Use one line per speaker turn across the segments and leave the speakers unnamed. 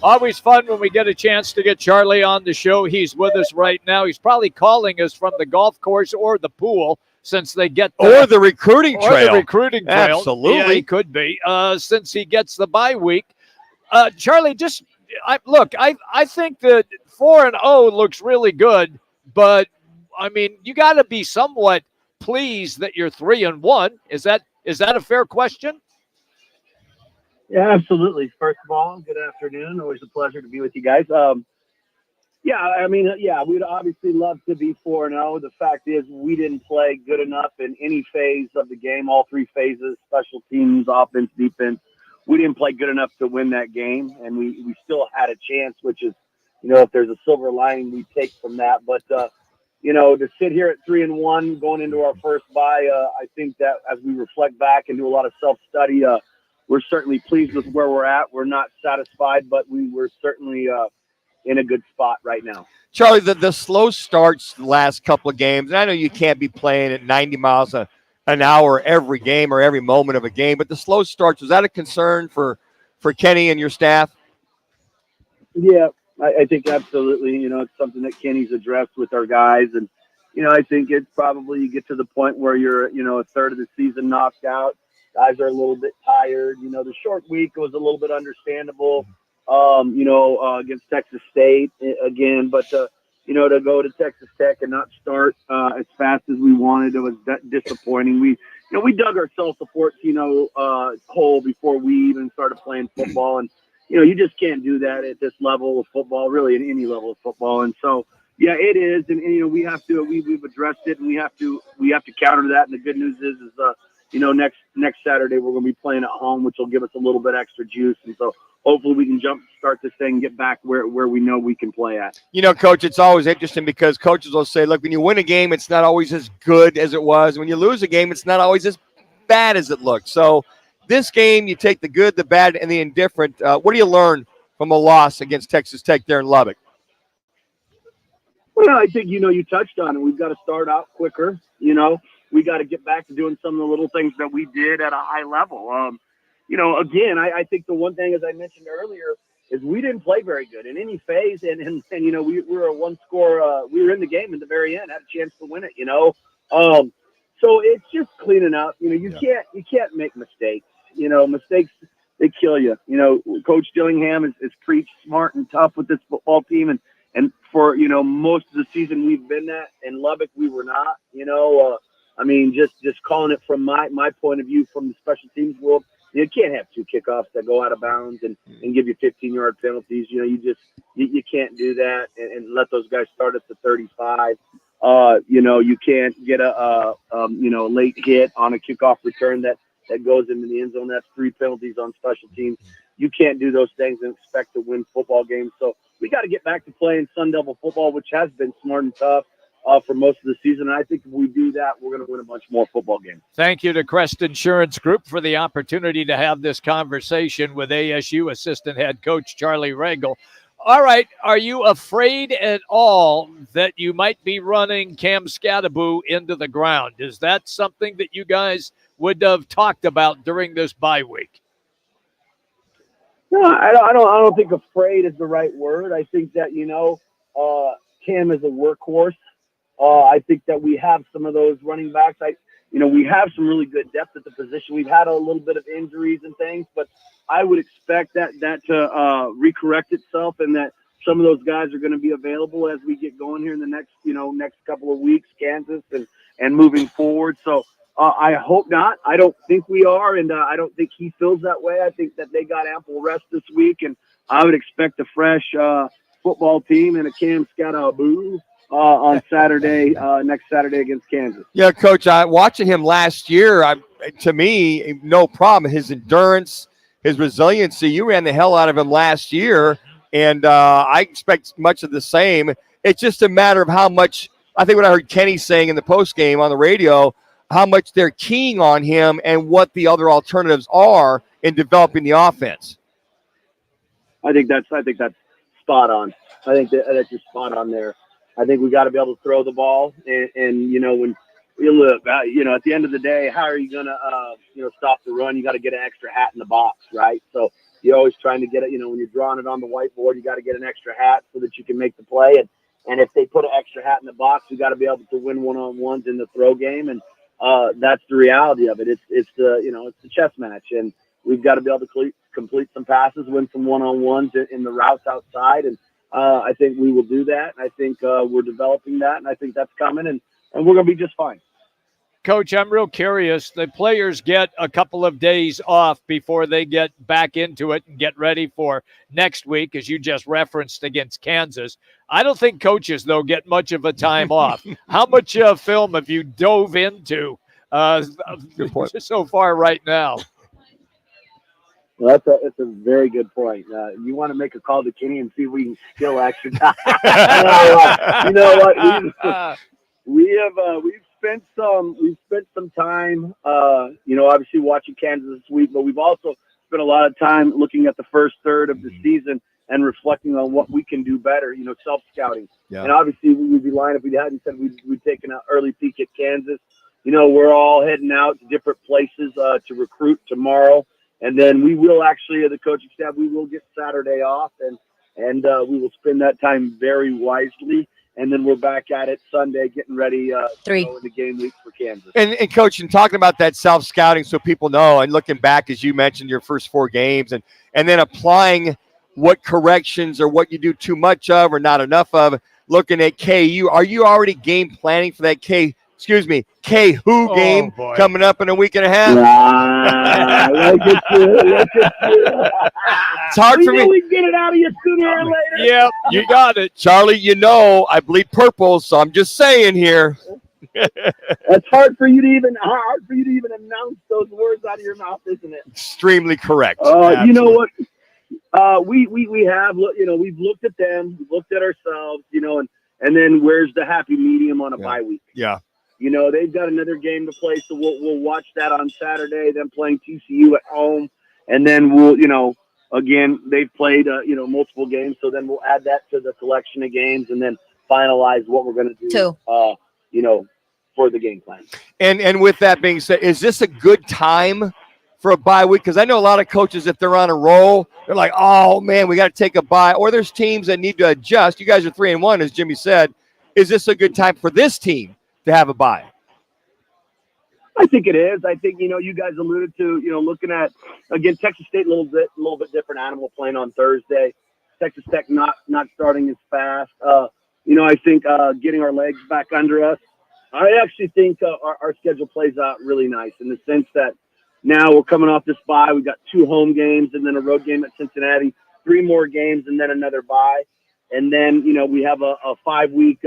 Always fun when we get a chance to get Charlie on the show. He's with us right now. He's probably calling us from the golf course or the pool since they get
or the recruiting trail.
Or the recruiting trail.
Absolutely.
Yeah, he could be since he gets the bye week. Charlie, I think that 4-0 looks really good, but I mean, you got to be somewhat pleased that you're 3-1. Is that a fair question?
Yeah, absolutely. First of all, good afternoon. Always a pleasure to be with you guys. We'd obviously love to be 4-0. The fact is we didn't play good enough in any phase of the game, all three phases, special teams, offense, defense. We didn't play good enough to win that game, and we still had a chance, which is, if there's a silver lining we take from that. But, to sit here at 3-1 going into our first bye, I think that as we reflect back and do a lot of self-study, we're certainly pleased with where we're at. We're not satisfied, but we were certainly in a good spot right now.
Charlie, the slow starts the last couple of games, and I know you can't be playing at 90 miles an hour every game or every moment of a game, but the slow starts, was that a concern for Kenny and your staff?
Yeah, I think absolutely. It's something that Kenny's addressed with our guys. And, I think it's probably you get to the point where you're, a third of the season knocked out. Guys are a little bit tired. The short week was a little bit understandable, against Texas State again. But, to go to Texas Tech and not start as fast as we wanted, it was disappointing. We dug ourselves a 14-0 hole before we even started playing football. And, you just can't do that at this level of football, really at any level of football. And so, yeah, it is. And we have to, we've addressed it, and we have to counter that. And the good news is next Saturday we're going to be playing at home, which will give us a little bit extra juice. And so hopefully we can start this thing and get back where we know we can play at.
Coach, it's always interesting because coaches will say, look, when you win a game, it's not always as good as it was. When you lose a game, it's not always as bad as it looked. So this game, you take the good, the bad, and the indifferent. What do you learn from a loss against Texas Tech there in Lubbock?
Well, I think, you touched on it. We've got to start out quicker. We got to get back to doing some of the little things that we did at a high level. Again, I think the one thing, as I mentioned earlier, is we didn't play very good in any phase. And we were a one score. We were in the game in the very end, had a chance to win it, So it's just cleaning up. You can't make mistakes. Mistakes, they kill you. Coach Dillingham is preached smart and tough with this football team. And for, most of the season we've been that. In Lubbock, we were not, just calling it from my point of view from the special teams world. You can't have two kickoffs that go out of bounds and give you 15-yard penalties. You can't do that and let those guys start at the 35. You can't get a late hit on a kickoff return that goes into the end zone. That's 3 penalties on special teams. You can't do those things and expect to win football games. So we got to get back to playing Sun Devil football, which has been smart and tough for most of the season. And I think if we do that, we're going to win a bunch more football games.
Thank you to Crest Insurance Group for the opportunity to have this conversation with ASU assistant head coach Charlie Ragle. All right, are you afraid at all that you might be running Cam Skattebo into the ground? Is that something that you guys would have talked about during this bye week?
No, I don't think afraid is the right word. I think that, Cam is a workhorse. I think that we have some of those running backs. We have some really good depth at the position. We've had a little bit of injuries and things, but I would expect that to recorrect itself and that some of those guys are going to be available as we get going here in the next couple of weeks, Kansas and moving forward. So I hope not. I don't think we are, and I don't think he feels that way. I think that they got ample rest this week, and I would expect a fresh football team and a Cam Skattebo on next Saturday against Kansas.
Yeah, Coach, watching him last year, to me, no problem. His endurance, his resiliency, you ran the hell out of him last year, and I expect much of the same. It's just a matter of how much, I think what I heard Kenny saying in the postgame on the radio, how much they're keying on him and what the other alternatives are in developing the offense.
I think that's spot on. I think that's just spot on there. I think we got to be able to throw the ball, and when look, at the end of the day, how are you going to, stop the run? You got to get an extra hat in the box, right? So you're always trying to get it, when you're drawing it on the whiteboard, you got to get an extra hat so that you can make the play. And if they put an extra hat in the box, you got to be able to win one-on-ones in the throw game. And that's the reality of it. It's the chess match. And we've got to be able to complete some passes, win some one-on-ones in the routes outside. And I think we will do that. And I think we're developing that. And I think that's coming. And we're going to be just fine.
Coach, I'm real curious. The players get a couple of days off before they get back into it and get ready for next week, as you just referenced against Kansas. I don't think coaches, though, get much of a time off. How much film have you dove into so far right now?
Well, that's a very good point. You want to make a call to Kenny and see if we can steal extra time. You know what? We've spent some time, obviously watching Kansas this week, but we've also spent a lot of time looking at the first third of the season and reflecting on what we can do better, self-scouting. Yeah. And obviously we would be lying if we hadn't said we'd taken an early peek at Kansas. We're all heading out to different places to recruit tomorrow. And then we will actually, the coaching staff, we will get Saturday off and we will spend that time very wisely. And then we're back at it Sunday, getting ready to go into game week for Kansas.
And Coach, and talking about that self-scouting so people know, and looking back, as you mentioned, your first 4 games, and then applying what corrections or what you do too much of or not enough of, looking at KU, are you already game planning for that KU game coming up in a week and a half? It's hard for me.
We can get it out of you sooner or later.
Yep, you got it.
Charlie, I bleed purple, so I'm just saying here.
It's hard for you to even announce those words out of your mouth, isn't it?
Extremely correct.
You know what? We have, we've looked at them, we've looked at ourselves, and then where's the happy medium on a bye week?
Yeah.
They've got another game to play, so we'll watch that on Saturday, them playing TCU at home. And then we'll, again, they've played, multiple games, so then we'll add that to the collection of games and then finalize what we're going to do, for the game plan.
And with that being said, is this a good time for a bye week? Because I know a lot of coaches, if they're on a roll, they're like, oh, man, we got to take a bye. Or there's teams that need to adjust. You guys are 3-1, as Jimmy said. Is this a good time for this team to have a bye?
I think it is. I think, you guys alluded to, looking at, again, Texas State, a little bit different animal playing on Thursday. Texas Tech not starting as fast. I think getting our legs back under us. I actually think our schedule plays out really nice in the sense that now we're coming off this bye. We've got 2 home games and then a road game at Cincinnati, 3 more games and then another bye. And then, we have a 5-week,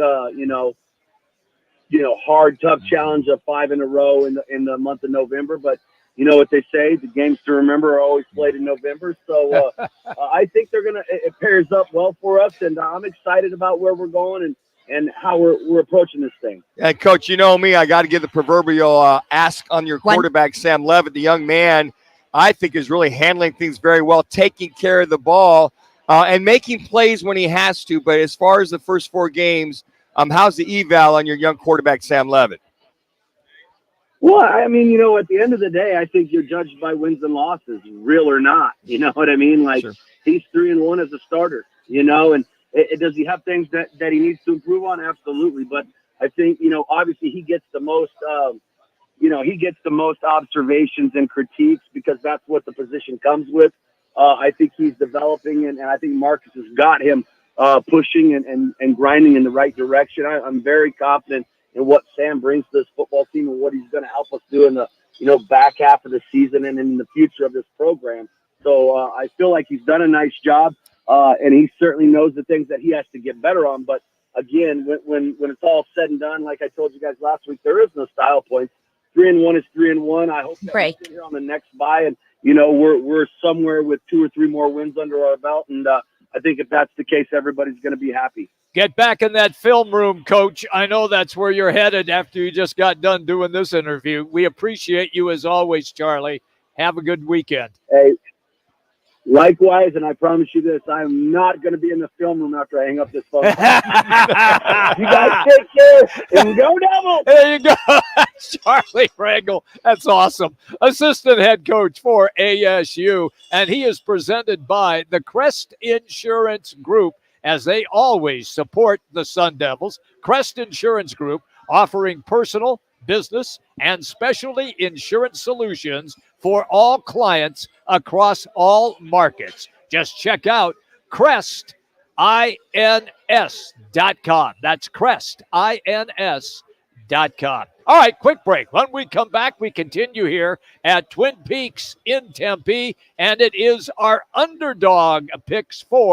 hard, tough challenge of 5 in a row in the month of November. But you know what they say, the games to remember are always played in November. So I think it pairs up well for us. And I'm excited about where we're going and how we're approaching this thing.
And Coach, you know me, I got to give the proverbial ask on your quarterback, Sam Leavitt, the young man, I think is really handling things very well, taking care of the ball and making plays when he has to. But as far as the first 4 games, how's the eval on your young quarterback, Sam Leavitt?
Well, I mean, at the end of the day, I think you're judged by wins and losses, real or not. You know what I mean? Like, sure. He's 3-1 as a starter, and does he have things that he needs to improve on? Absolutely. But I think, obviously he gets the most, observations and critiques because that's what the position comes with. I think he's developing, and I think Marcus has got him pushing and grinding in the right direction. I'm very confident in what Sam brings to this football team and what he's going to help us do in the back half of the season and in the future of this program. So I feel like he's done a nice job, and he certainly knows the things that he has to get better on. But again, when it's all said and done, like I told you guys last week, there is no style points. 3-1 is 3-1. I hope that we sit here on the next bye and we're somewhere with 2 or 3 more wins under our belt, and I think if that's the case, everybody's going to be happy.
Get back in that film room, Coach. I know that's where you're headed after you just got done doing this interview. We appreciate you as always, Charlie. Have a good weekend.
Hey, Likewise, and I promise you this, I'm not going to be in the film room after I hang up this phone. You guys take care and go Devils!
There you go. Charlie Ragle. That's awesome. Assistant head coach for ASU. And he is presented by the Crest Insurance Group, as they always support the Sun Devils. Crest Insurance Group, offering personal, business, and specialty insurance solutions for all clients across all markets. Just check out CrestINS.com. That's CrestINS.com. All right, quick break. When we come back, we continue here at Twin Peaks in Tempe, and it is our underdog picks for